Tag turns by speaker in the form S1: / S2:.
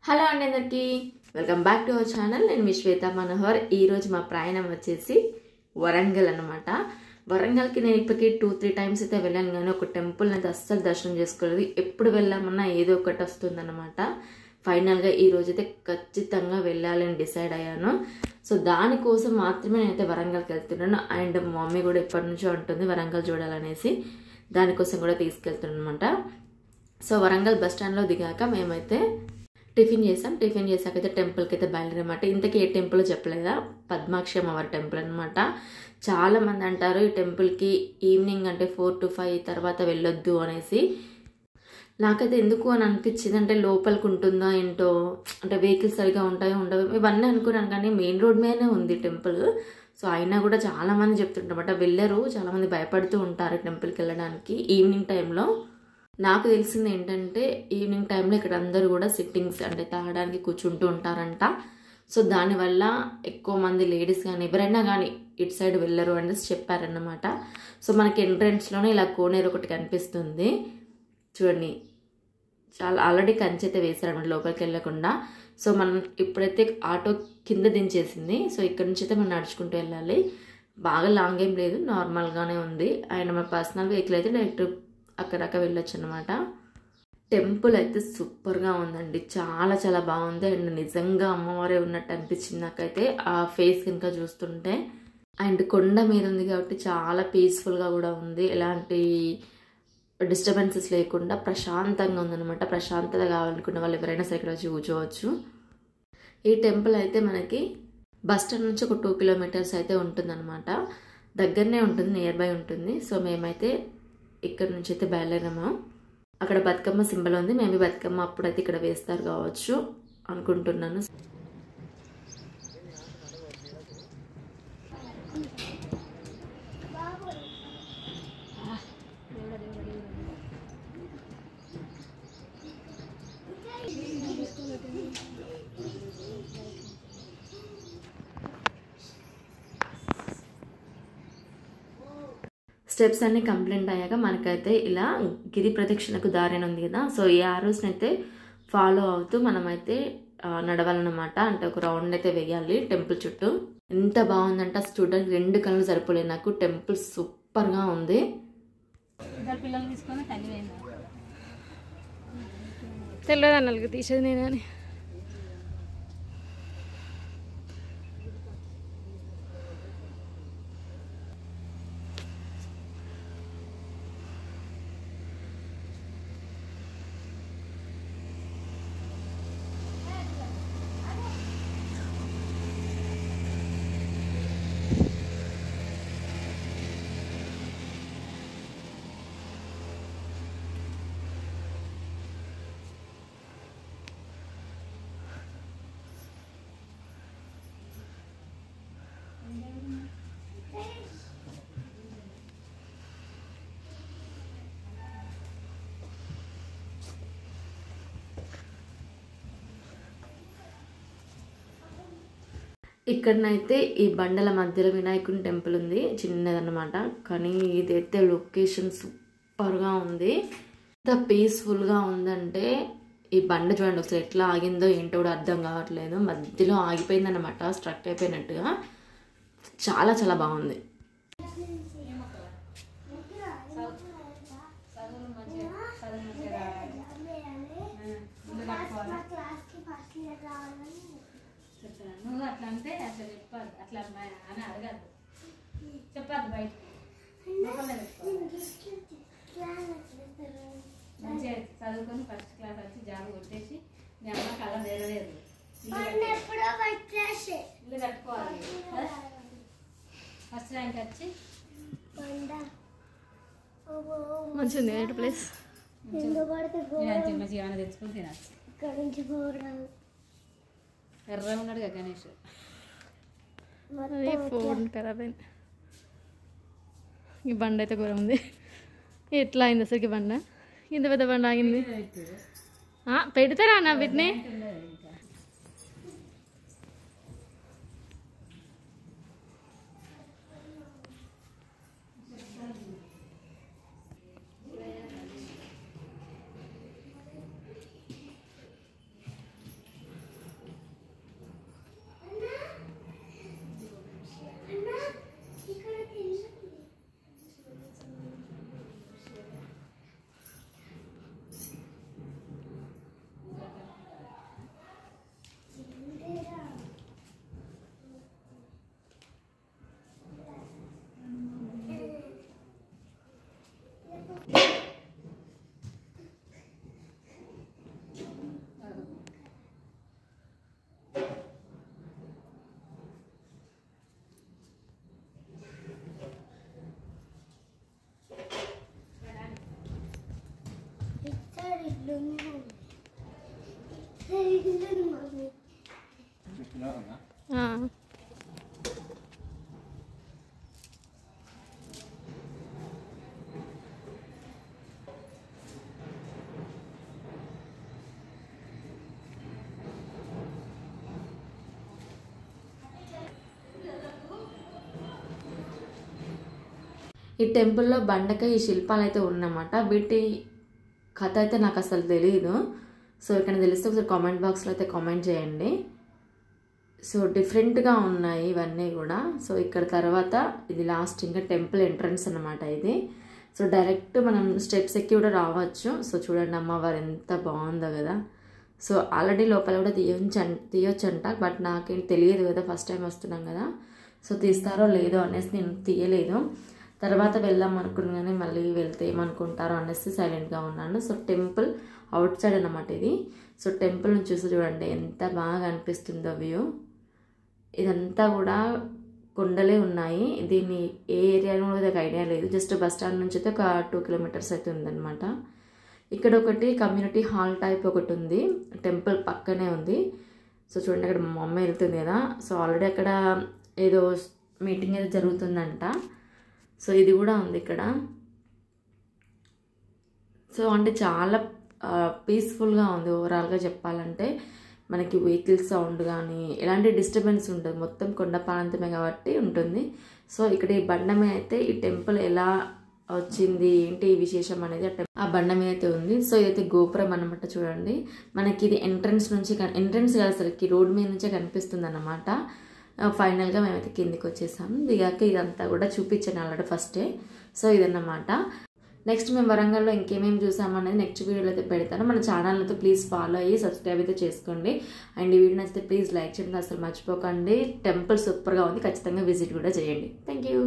S1: Hello అండి అందరికీ welcome back to our channel. నేను మీ శ్వేత మనోహర్. ఈరోజు మా ప్రయాణం వచ్చేసి వరంగల్ అనమాట. వరంగల్కి నేను ఇప్పటికీ 2-3 టైమ్స్ అయితే వెళ్ళాను, కానీ ఒక టెంపుల్ అయితే అస్సలు దర్శనం చేసుకోలేదు. ఎప్పుడు వెళ్ళామన్నా ఏదో ఒకటి వస్తుందన్నమాట. ఫైనల్గా ఈరోజు అయితే ఖచ్చితంగా వెళ్ళాలని డిసైడ్ అయ్యాను. సో దానికోసం మాత్రమే నేనైతే వరంగల్కి వెళ్తున్నాను. అండ్ మా మమ్మీ కూడా ఎప్పటి నుంచో ఉంటుంది వరంగల్ చూడాలనేసి, దానికోసం కూడా తీసుకెళ్తున్నాను అనమాట. సో వరంగల్ బస్ స్టాండ్లో దిగాక మేమైతే టిఫిన్ చేసాక అయితే టెంపుల్కి అయితే బయలుదేరమాట. ఇంతకీ ఏ టెంపుల్ చెప్పలేదా, పద్మాక్షి అమ్మవారి టెంపుల్ అనమాట. చాలామంది అంటారు ఈ టెంపుల్కి ఈవినింగ్ అంటే 4 to 5 తర్వాత వెళ్ళొద్దు అనేసి. నాకైతే ఎందుకు అని అనిపించింది, అంటే లోపలికి ఉంటుందో ఏంటో, అంటే వెహికల్స్ సరిగా ఉంటాయో ఉండవు ఇవన్నీ అనుకున్నాను. కానీ మెయిన్ రోడ్ మీదనే ఉంది టెంపుల్. సో అయినా కూడా చాలామంది చెప్తుంటారన్నమాట, వెళ్ళరు, చాలామంది భయపడుతూ ఉంటారు టెంపుల్కి వెళ్ళడానికి ఈవినింగ్ టైంలో. నాకు తెలిసింది ఏంటంటే ఈవినింగ్ టైంలో ఇక్కడ అందరూ కూడా సిట్టింగ్స్ అంటే తాగడానికి కూర్చుంటూ ఉంటారంట. సో దానివల్ల ఎక్కువ మంది లేడీస్ కానీ ఎవరైనా కానీ ఇటు సైడ్ వెళ్ళరు అనేసి చెప్పారన్నమాట. సో మనకి ఎంట్రెన్స్లోనే ఇలా కోనేరు ఒకటి కనిపిస్తుంది చూడండి. చాలా ఆల్రెడీ కంచె అయితే వేశారనమాట లోపలికి వెళ్ళకుండా. సో మనం ఇప్పుడైతే ఆటో కింద దించేసింది. సో ఇక్కడ నుంచి అయితే మనం నడుచుకుంటూ వెళ్ళాలి. బాగా లాంగ్ ఏం లేదు, నార్మల్గానే ఉంది. అండ్ మన పర్సనల్ వెహికల్ అయితే డైరెక్ట్ అక్కడక్క వెళ్ళొచ్చు అనమాట. టెంపుల్ అయితే సూపర్గా ఉందండి, చాలా చాలా బాగుంది. అండ్ నిజంగా అమ్మవారే ఉన్నట్టు అనిపించింది నాకైతే ఆ ఫేస్ కనుక చూస్తుంటే. అండ్ కొండ మీద ఉంది కాబట్టి చాలా పీస్ఫుల్గా కూడా ఉంది, ఎలాంటి డిస్టర్బెన్సెస్ లేకుండా ప్రశాంతంగా ఉందన్నమాట. ప్రశాంతత కావాలనుకున్న వాళ్ళు ఎవరైనా సరే ఇక్కడ వచ్చి కూర్చోవచ్చు. ఈ టెంపుల్ అయితే మనకి బస్ స్టాండ్ నుంచి ఒక 2 kilometers అయితే ఉంటుందన్నమాట. దగ్గరనే ఉంటుంది, నియర్ బై ఉంటుంది. సో మేమైతే ఇక్కడ నుంచి అయితే బయలుదేరాము. అక్కడ బతుకమ్మ సింబల్ ఉంది, మేము బతుకమ్మ అప్పుడైతే ఇక్కడ వేస్తారు కావచ్చు అనుకుంటున్నాను. స్టెప్స్ అన్ని కంప్లీట్ అయ్యాక మనకైతే ఇలా గిరి ప్రదక్షిణకు దారి ఉంది కదా. సో ఈ ఆరోస్ని అయితే ఫాలో అవుతూ మనమైతే నడవాలన్నమాట. అంటే ఒక రౌండ్ అయితే వేయాలి టెంపుల్ చుట్టూ. ఎంత బాగుందంటే అసలు చూడడానికి 2 కళ్ళు సరిపోలేదు నాకు. టెంపుల్ సూపర్గా ఉంది.
S2: తెలియదు అన్నకి తీసేది నేను.
S1: ఇక్కడనైతే ఈ బండల మధ్యలో వినాయకుని టెంపుల్ ఉంది, చిన్నదన్నమాట. కానీ ఇదైతే లొకేషన్ సూపర్గా ఉంది. ఎంత పీస్ఫుల్గా ఉందంటే ఈ బండ చూడండి ఒకసారి ఎట్లా ఆగిందో ఏంటో కూడా అర్థం కావట్లేదు. మధ్యలో ఆగిపోయిందన్నమాట, స్ట్రక్ అయిపోయినట్టుగా. చాలా చాలా బాగుంది.
S2: నువ్వు అట్లా అంటే అట్లా చెప్పాలి, అట్లా అని అడగద్దు, చెప్పద్దు బయట మంచిగా చదువుకొని ఫస్ట్ క్లాస్ వచ్చి జాబ్ కొట్టేసి మీ అమ్మ కళ్ళ నెరవేరు ఇల్లు కట్టుకోవాలి. ఫస్ట్ ర్యాంక్ వచ్చి మంచిగా ప్లేస్ మంచిగా ఏమైనా తెచ్చుకొని తినచ్చు. ఎర్ర ఉన్నాడు కదా గణేష్. ఫోన్ ఖరాబ్ అయింది. ఈ బండ అయితే ఘోరం ఉంది. ఎట్లా అయింది అసలు బండ? ఇంత పెద్ద బండ ఆగింది. పెడతారా అన్న వీటిని?
S1: ఈ టెంపుల్లో బండకాయ ఈ శిల్పాలు అయితే ఉన్నమాట. వీటి కథ అయితే నాకు అసలు తెలియదు. సో ఇక్కడ తెలిస్తే ఒకసారి కామెంట్ బాక్స్లో అయితే కామెంట్ చేయండి. సో డిఫరెంట్గా ఉన్నాయి ఇవన్నీ కూడా. సో ఇక్కడ తర్వాత ఇది లాస్ట్ ఇంకా టెంపుల్ ఎంట్రన్స్ అన్నమాట ఇది. సో డైరెక్ట్ మనం స్టెప్స్ ఎక్కి కూడా రావచ్చు. సో చూడండి అమ్మవారు ఎంత బాగుందో కదా. సో ఆల్రెడీ లోపల కూడా తీయొచ్చంట, బట్ నాకేం తెలియదు కదా, ఫస్ట్ టైం వస్తున్నాం కదా. సో తీస్తారో లేదో అనేసి నేను తీయలేదు. తర్వాత వెళ్దాం అనుకున్నాను, మళ్ళీ వెళ్తే ఏమనుకుంటారో అనేసి సైలెంట్గా ఉన్నాను. సో టెంపుల్ అవుట్ సైడ్ అన్నమాట ఇది. సో టెంపుల్ నుంచి చూసి చూడండి ఎంత బాగా అనిపిస్తుందో వ్యూ. ఇదంతా కూడా కొండలే ఉన్నాయి. దీన్ని ఏ ఏరియాలో నాకు ఐడియా లేదు. జస్ట్ బస్ స్టాండ్ నుంచి అయితే ఒక 2 కిలోమీటర్స్ అయితే ఉందన్నమాట. ఇక్కడ ఒకటి కమ్యూనిటీ హాల్ టైప్ ఒకటి ఉంది, టెంపుల్ పక్కనే ఉంది. సో చూడండి అక్కడ మా అమ్మ వెళ్తుంది కదా. సో ఆల్రెడీ అక్కడ ఏదో మీటింగ్ అయితే జరుగుతుందంట. సో ఇది కూడా ఉంది ఇక్కడ. సో అంటే చాలా పీస్ఫుల్గా ఉంది ఓవరాల్గా చెప్పాలంటే. మనకి వెహికల్ సౌండ్ కానీ ఎలాంటి డిస్టర్బెన్స్ ఉంటుంది, మొత్తం కొండ ప్రాంతమే కాబట్టి ఉంటుంది. సో ఇక్కడ ఈ బండ మీద అయితే ఈ టెంపుల్ ఎలా వచ్చింది ఏంటి విశేషం అనేది ఆ బండ మీద అయితే ఉంది. సో ఇదైతే గోపురం అన్నమాట. చూడండి మనకి ఇది ఎంట్రన్స్ నుంచి, ఎంట్రన్స్ కాదు అసలుకి రోడ్ మీద నుంచే కనిపిస్తుంది అన్నమాట. ఫైనల్గా మేమైతే కిందికి వచ్చేసాము. దిగాక ఇదంతా కూడా చూపించాను ఆల్రెడీ ఫస్టే. సో ఇదన్నమాట. నెక్స్ట్ మేము వరంగల్లో ఇంకేమేమి చూసామనేది నెక్స్ట్ వీడియోలో అయితే పెడతాను. మన ఛానల్ అయితే ప్లీజ్ ఫాలో అయ్యి సబ్స్క్రైబ్ అయితే చేసుకోండి. అండ్ ఈ వీడియో నచ్చితే ప్లీజ్ లైక్ చేయడం అసలు మర్చిపోకండి. టెంపుల్ సూపర్గా ఉంది, ఖచ్చితంగా విజిట్ కూడా చేయండి. Thank you.